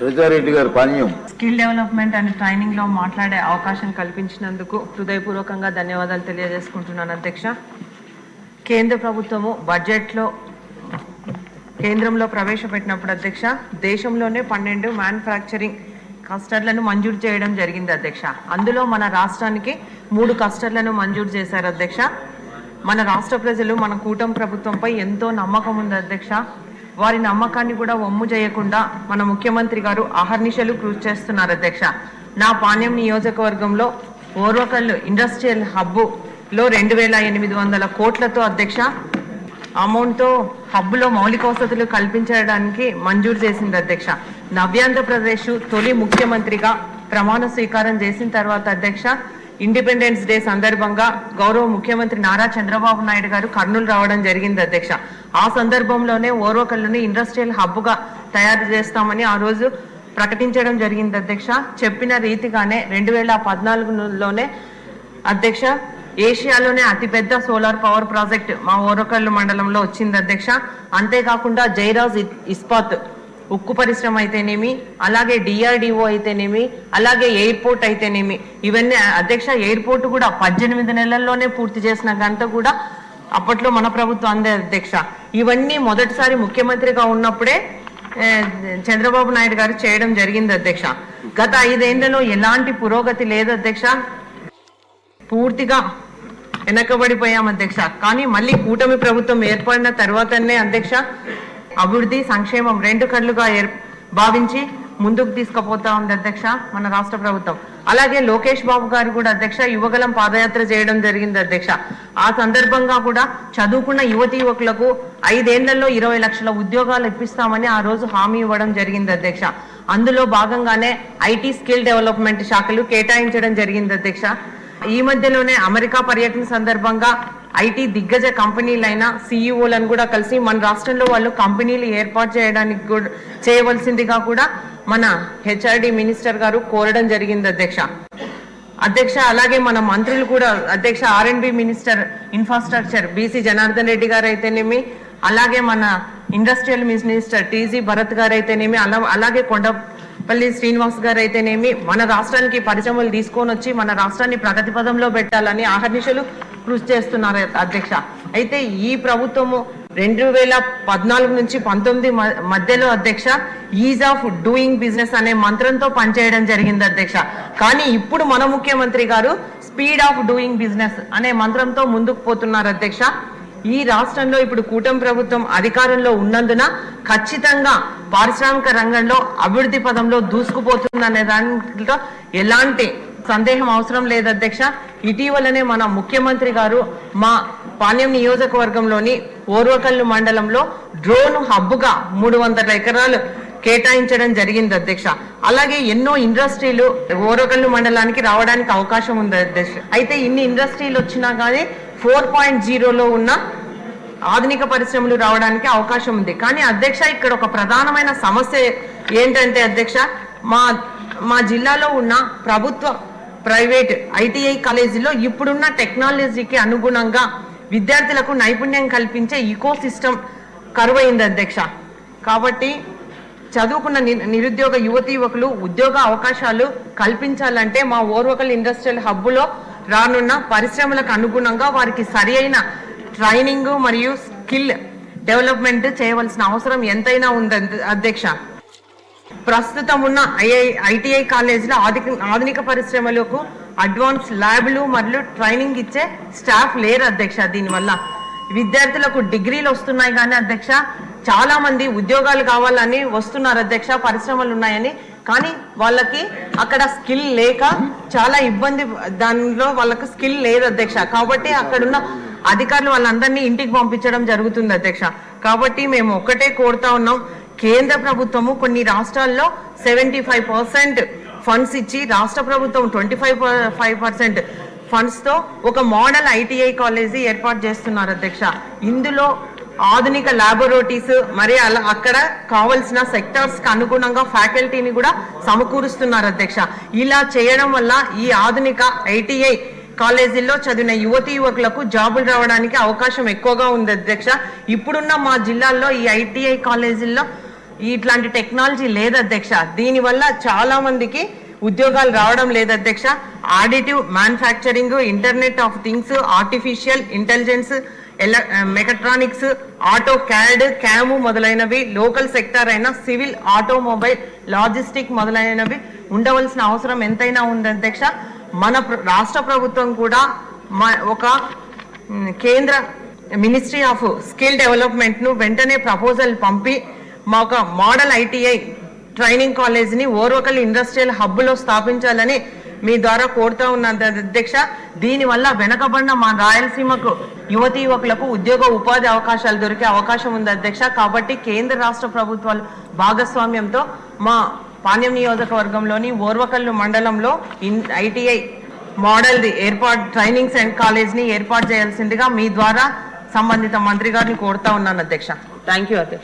రెడ్డి గారు పానీయం skill development and training లో మాట్లాడే అవకాశం కల్పించినందుకు హృదయపూర్వకంగా ధన్యవాదాలు తెలియజేసుకుంటున్నాను అధ్యక్ష. కేంద్ర ప్రభుత్వము బడ్జెట్లో కేంద్రంలో ప్రవేశపెట్టినప్పుడు అధ్యక్ష దేశంలోనే 12 మ్యానుఫ్యాక్చరింగ్ క్లస్టర్లను మంజూరు చేయడం జరిగింది అధ్యక్ష. అందులో మన రాష్ట్రానికి 3 క్లస్టర్లను మంజూరు చేశారు అధ్యక్ష. మన రాష్ట్ర ప్రజలు మన కూటమి ప్రభుత్వంపై ఎంతో నమ్మకం ఉంది అధ్యక్ష. వారి నమ్మకాన్ని కూడా వమ్ము చేయకుండా మన ముఖ్యమంత్రి గారు అహర్నిశలు కృషి చేస్తున్నారు అధ్యక్ష. నా పాణ్యం నియోజకవర్గంలో ఓర్వకల్లు ఇండస్ట్రియల్ హబ్బులో 2800 కోట్లతో అధ్యక్ష అమౌంట్తో హబ్బులో మౌలిక వసతులు కల్పించడానికి మంజూరు చేసింది అధ్యక్ష. నవ్యాంధ్రప్రదేశ్ తొలి ముఖ్యమంత్రిగా ప్రమాణ స్వీకారం చేసిన తర్వాత అధ్యక్ష ఇండిపెండెన్స్ డే సందర్భంగా గౌరవ ముఖ్యమంత్రి నారా చంద్రబాబు నాయుడు గారు కర్నూలు రావడం జరిగింది అధ్యక్ష. ఆ సందర్భంలోనే ఓర్వకల్లుని ఇండస్ట్రియల్ హబ్గా తయారు చేస్తామని ఆ రోజు ప్రకటించడం జరిగింది అధ్యక్ష. చెప్పిన రీతిగానే 2014లోనే అధ్యక్ష ఏషియాలోనే అతిపెద్ద సోలార్ పవర్ ప్రాజెక్ట్ మా ఓర్వకల్లు మండలంలో వచ్చింది అధ్యక్ష. అంతేకాకుండా జైరాజ్ ఇస్పాత్ ఉక్కు పరిశ్రమ అయితేనేమి, అలాగే డిఆర్డిఓ అయితేనేమి, అలాగే ఎయిర్పోర్ట్ అయితేనేమి, ఇవన్నీ అధ్యక్ష ఎయిర్పోర్ట్ కూడా 18 నెలల్లోనే పూర్తి చేసిన ఘనత కూడా అప్పట్లో మన ప్రభుత్వం అందే అధ్యక్ష. ఇవన్నీ మొదటిసారి ముఖ్యమంత్రిగా ఉన్నప్పుడే చంద్రబాబు నాయుడు గారు చేయడం జరిగింది అధ్యక్ష. గత 5 ఏళ్లలో ఎలాంటి పురోగతి లేదు అధ్యక్ష. పూర్తిగా వెనకబడిపోయాం అధ్యక్ష. కానీ మళ్ళీ కూటమి ప్రభుత్వం ఏర్పడిన తర్వాతనే అధ్యక్ష అభివృద్ధి సంక్షేమం 2 కళ్ళుగా భావించి ముందుకు తీసుకుపోతా ఉంది అధ్యక్ష మన రాష్ట్ర ప్రభుత్వం. అలాగే లోకేష్ బాబు గారు కూడా అధ్యక్ష యువగలం పాదయాత్ర చేయడం జరిగింది అధ్యక్ష. ఆ సందర్భంగా కూడా చదువుకున్న యువతి యువకులకు 5 ఏళ్లలో 20 లక్షల ఉద్యోగాలు ఇప్పిస్తామని ఆ రోజు హామీ ఇవ్వడం జరిగింది అధ్యక్ష. అందులో భాగంగానే ఐటీ స్కిల్ డెవలప్మెంట్ శాఖలు కేటాయించడం జరిగింది అధ్యక్ష. ఈ మధ్యలోనే అమెరికా పర్యటన సందర్భంగా ఐటీ దిగ్గజ కంపెనీలైన సిఇఓలను కూడా కలిసి మన రాష్ట్రంలో వాళ్ళు కంపెనీలు ఏర్పాటు చేయడానికి కూడా చేయవలసిందిగా కూడా మన హెచ్ఆర్డి మినిస్టర్ గారు కోరడం జరిగింది అధ్యక్ష. అలాగే మన మంత్రులు కూడా అధ్యక్ష ఆర్ఎండ్బి minister infrastructure BC Janardhan Reddy గారు అయితేనేమి, అలాగే మన ఇండస్ట్రియల్ మినిస్టర్ టీజీ భరత్ గారు అయితేనేమి, అలాగే కొండపల్లి శ్రీనివాస్ గారు అయితేనేమి మన రాష్ట్రానికి పరిశ్రమలు తీసుకొని వచ్చి మన రాష్ట్రాన్ని ప్రగతి పదంలో పెట్టాలని ఆహర్నిశలు కృషి చేస్తున్నారు అధ్యక్ష. అయితే ఈ ప్రభుత్వము 2014 నుంచి 19 మధ్యలో అధ్యక్ష ఈజ్ ఆఫ్ డూయింగ్ బిజినెస్ అనే మంత్రంతో పనిచేయడం జరిగింది అధ్యక్ష. కానీ ఇప్పుడు మన ముఖ్యమంత్రి గారు స్పీడ్ ఆఫ్ డూయింగ్ బిజినెస్ అనే మంత్రంతో ముందుకు పోతున్నారు అధ్యక్ష. ఈ రాష్ట్రంలో ఇప్పుడు కూటమి ప్రభుత్వం అధికారంలో ఉన్నందున ఖచ్చితంగా పారిశ్రామిక రంగంలో అభివృద్ధి పదంలో దూసుకుపోతుందనే దాంట్లో ఎలాంటి సందేహం అవసరం లేదు అధ్యక్ష. ఇటీవలనే మన ముఖ్యమంత్రి గారు మా పాణ్యం నియోజకవర్గంలోని ఓర్వకల్లు మండలంలో డ్రోన్ హబ్గా 300 ఎకరాలు కేటాయించడం జరిగింది అధ్యక్ష. అలాగే ఎన్నో ఇండస్ట్రీలు ఓర్వకల్లు మండలానికి రావడానికి అవకాశం ఉంది అధ్యక్ష. అయితే ఇన్ని ఇండస్ట్రీలు వచ్చినా కానీ 4.0లో ఉన్న ఆధునిక పరిశ్రమలు రావడానికి అవకాశం ఉంది. కానీ అధ్యక్ష ఇక్కడ ఒక ప్రధానమైన సమస్య ఏంటంటే అధ్యక్ష మా జిల్లాలో ఉన్న ప్రభుత్వ ప్రైవేట్ ఐటీఐ కాలేజీలో ఇప్పుడున్న టెక్నాలజీకి అనుగుణంగా విద్యార్థులకు నైపుణ్యం కల్పించే ఈకో సిస్టమ్ కరువైంది అధ్యక్ష. కాబట్టి చదువుకున్న నిరుద్యోగ యువతీ యువకులు ఉద్యోగ అవకాశాలు కల్పించాలంటే మా ఓర్వకల్ ఇండస్ట్రియల్ హబ్బులో రానున్న పరిశ్రమలకు అనుగుణంగా వారికి సరి అయిన ట్రైనింగ్ మరియు స్కిల్ డెవలప్మెంట్ చేయవలసిన అవసరం ఎంతైనా ఉంది అధ్యక్ష. ప్రస్తుతం ఉన్న ఐటీఐ కాలేజీలో ఆధునిక పరిశ్రమలకు అడ్వాన్స్ ల్యాబ్లు మరియు ట్రైనింగ్ ఇచ్చే స్టాఫ్ లేరు అధ్యక్ష. దీనివల్ల విద్యార్థులకు డిగ్రీలు వస్తున్నాయి కానీ అధ్యక్ష చాలా మంది ఉద్యోగాలు కావాలని వస్తున్నారు అధ్యక్ష, పరిశ్రమలు ఉన్నాయని. కానీ వాళ్ళకి అక్కడ స్కిల్ లేక చాలా ఇబ్బంది, దానిలో వాళ్ళకి స్కిల్ లేదు అధ్యక్ష. కాబట్టి అక్కడున్న అధికారులు వాళ్ళందరినీ ఇంటికి పంపించడం జరుగుతుంది అధ్యక్ష. కాబట్టి మేము ఒక్కటే కోరుతా ఉన్నాం, కేంద్ర ప్రభుత్వము కొన్ని రాష్ట్రాల్లో 75% ఫండ్స్ ఇచ్చి రాష్ట్ర ప్రభుత్వం 25% ఫండ్స్తో ఒక మోడల్ ఐటీఐ కాలేజీ ఏర్పాటు చేస్తున్నారు అధ్యక్ష. ఇందులో ఆధునిక ల్యాబొరేటరీస్ మరి అక్కడ కావలసిన సెక్టార్స్కి అనుగుణంగా ఫ్యాకల్టీని కూడా సమకూరుస్తున్నారు అధ్యక్ష. ఇలా చేయడం వల్ల ఈ ఆధునిక ఐటీఐ కాలేజీల్లో చదివిన యువతీ యువకులకు జాబులు రావడానికి అవకాశం ఎక్కువగా ఉంది అధ్యక్ష. ఇప్పుడున్న మా జిల్లాల్లో ఈ ఐటీఐ కాలేజీల్లో ఇట్లాంటి టెక్నాలజీ లేదు అధ్యక్ష. దీనివల్ల చాలా మందికి ఉద్యోగాలు రావడం లేదు అధ్యక్ష. Additive, manufacturing, internet of things, artificial intelligence, mechatronics, auto CAD, CAM మొదలైనవి, లోకల్ సెక్టార్ అయిన సివిల్, ఆటోమొబైల్, లాజిస్టిక్ మొదలైనవి ఉండవలసిన అవసరం ఎంతైనా ఉంది అధ్యక్ష. మన రాష్ట్ర ప్రభుత్వం కూడా ఒక కేంద్ర మినిస్ట్రీ ఆఫ్ స్కిల్ డెవలప్మెంట్ను వెంటనే ప్రపోజల్ పంపి మా ఒక మోడల్ ఐటీఐ ట్రైనింగ్ కాలేజ్ని ఓర్వకల్ ఇండస్ట్రియల్ హబ్లో స్థాపించాలని మీ ద్వారా కోరుతా ఉన్నది అధ్యక్ష. దీనివల్ల వెనకబడిన మా రాయలసీమకు యువతీ యువకులకు ఉద్యోగ ఉపాధి అవకాశాలు దొరికే అవకాశం ఉంది అధ్యక్ష. కాబట్టి కేంద్ర రాష్ట్ర ప్రభుత్వాల భాగస్వామ్యంతో మా పాణ్యం నియోజకవర్గంలోని ఓర్వకల్లు మండలంలో ఐటీఐ మోడల్ది ట్రైనింగ్ అండ్ కాలేజ్ని ఏర్పాటు చేయాల్సిందిగా మీ ద్వారా సంబంధిత మంత్రి గారిని కోరుతా ఉన్నాను అధ్యక్ష. థ్యాంక్ యూ అధ్యక్ష.